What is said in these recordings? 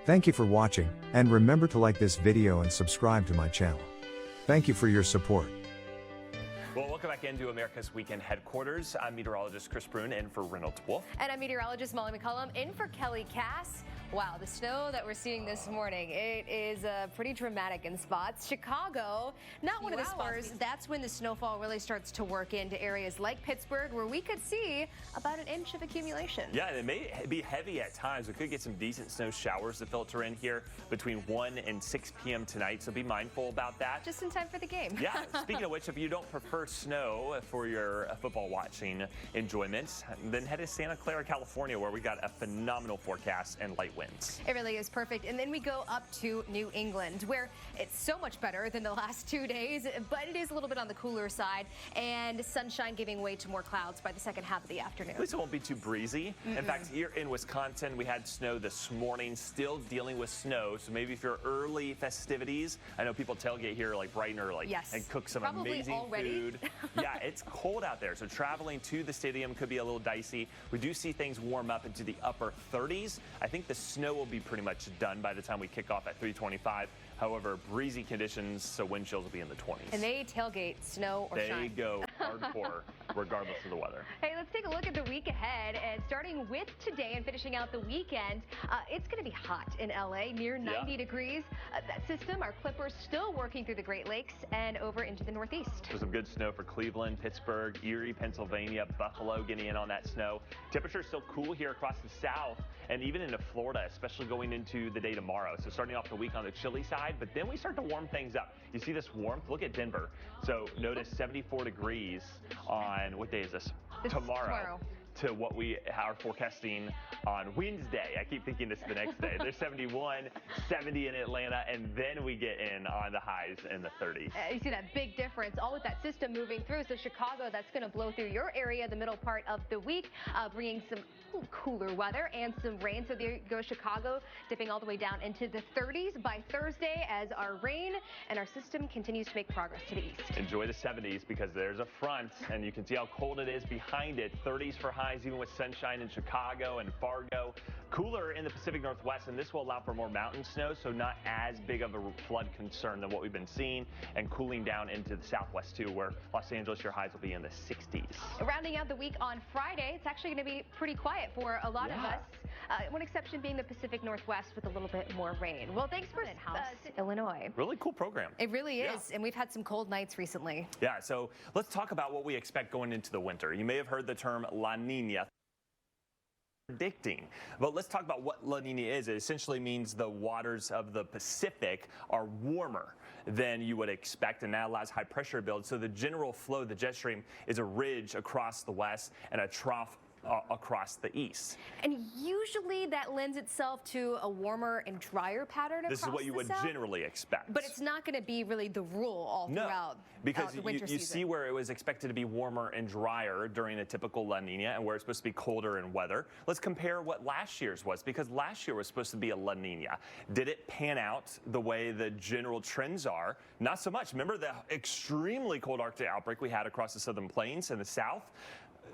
Thank you for watching, and remember to like this video and subscribe to my channel. Thank you for your support. Well, welcome back into America's Weekend Headquarters. I'm meteorologist Chris Brune in for Reynolds Wolf. And I'm meteorologist Molly McCollum in for Kelly Cass. Wow, the snow that we're seeing this morning, it is pretty dramatic in spots. Chicago, not one of the spots. That's when the snowfall really starts to work into areas like Pittsburgh, where we could see about an inch of accumulation. Yeah, and it may be heavy at times. We could get some decent snow showers to filter in here between 1 and 6 p.m. tonight, so be mindful about that. Just in time for the game. Yeah, speaking of which, if you don't prefer snow for your football watching enjoyment, then head to Santa Clara, California, where we got a phenomenal forecast and light winds. It really is perfect. And then we go up to New England, where it's so much better than the last 2 days, but it is a little bit on the cooler side, and sunshine giving way to more clouds by the second half of the afternoon. At least it won't be too breezy. In fact, here in Wisconsin, we had snow this morning, still dealing with snow. So maybe if you're early festivities, I know people tailgate here like bright and early and cook some amazing food. Yeah, it's cold out there, so traveling to the stadium could be a little dicey. We do see things warm up into the upper 30s. I think the snow will be pretty much done by the time we kick off at 3:25. However, breezy conditions, so wind chills will be in the 20s. And they tailgate snow or shine. They go hardcore, regardless of the weather. Hey, let's take a look at the week ahead. And starting with today and finishing out the weekend, it's going to be hot in LA, near 90 degrees. That system, our Clippers, still working through the Great Lakes and over into the Northeast. So some good snow for Cleveland, Pittsburgh, Erie, Pennsylvania, Buffalo getting in on that snow. Temperatures still cool here across the south and even into Florida, especially going into the day tomorrow. So starting off the week on the chilly side, but then we start to warm things up. You see this warmth? Look at Denver. So notice 74 degrees on, what day is this? Tomorrow. To what we are forecasting on Wednesday. I keep thinking this is the next day. There's 71, 70 in Atlanta, and then we get in on the highs in the 30s. You see that big difference, all with that system moving through. So Chicago, that's going to blow through your area the middle part of the week, bringing some cooler weather and some rain. So there goes Chicago, dipping all the way down into the 30s by Thursday as our rain and our system continues to make progress to the east. Enjoy the 70s because there's a front, and you can see how cold it is behind it. 30s for highs, even with sunshine in Chicago and Fargo. Cooler in the Pacific Northwest, and this will allow for more mountain snow, so not as big of a flood concern than what we've been seeing, and cooling down into the southwest too, where Los Angeles, your highs will be in the 60s. Rounding out the week on Friday, it's actually going to be pretty quiet for a lot of us. One exception being the Pacific Northwest with a little bit more rain. Well, thanks for Illinois. Really cool program. It really is, and we've had some cold nights recently. Yeah, so let's talk about what we expect going into the winter. You may have heard the term La Nina. Predicting. But let's talk about what La Nina is. It essentially means the waters of the Pacific are warmer than you would expect, and that allows high pressure to build. So the general flow of the jet stream is a ridge across the west and a trough across the east. And usually that lends itself to a warmer and drier pattern across the south. This is what you would generally expect. But it's not going to be really the rule all throughout because the winter you season. see where it was expected to be warmer and drier during a typical La Nina and where it's supposed to be colder in weather. Let's compare what last year's was, because last year was supposed to be a La Nina. Did it pan out the way the general trends are? Not so much. Remember the extremely cold Arctic outbreak we had across the southern plains and the south?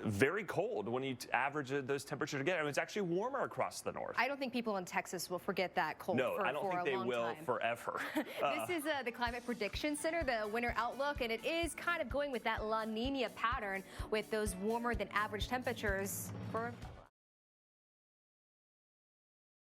Very cold when you average those temperatures together. I mean, it's actually warmer across the north. I don't think people in Texas will forget that cold for a long time. No, I don't think they will forever. This is the Climate Prediction Center, the winter outlook, and it is kind of going with that La Nina pattern with those warmer than average temperatures for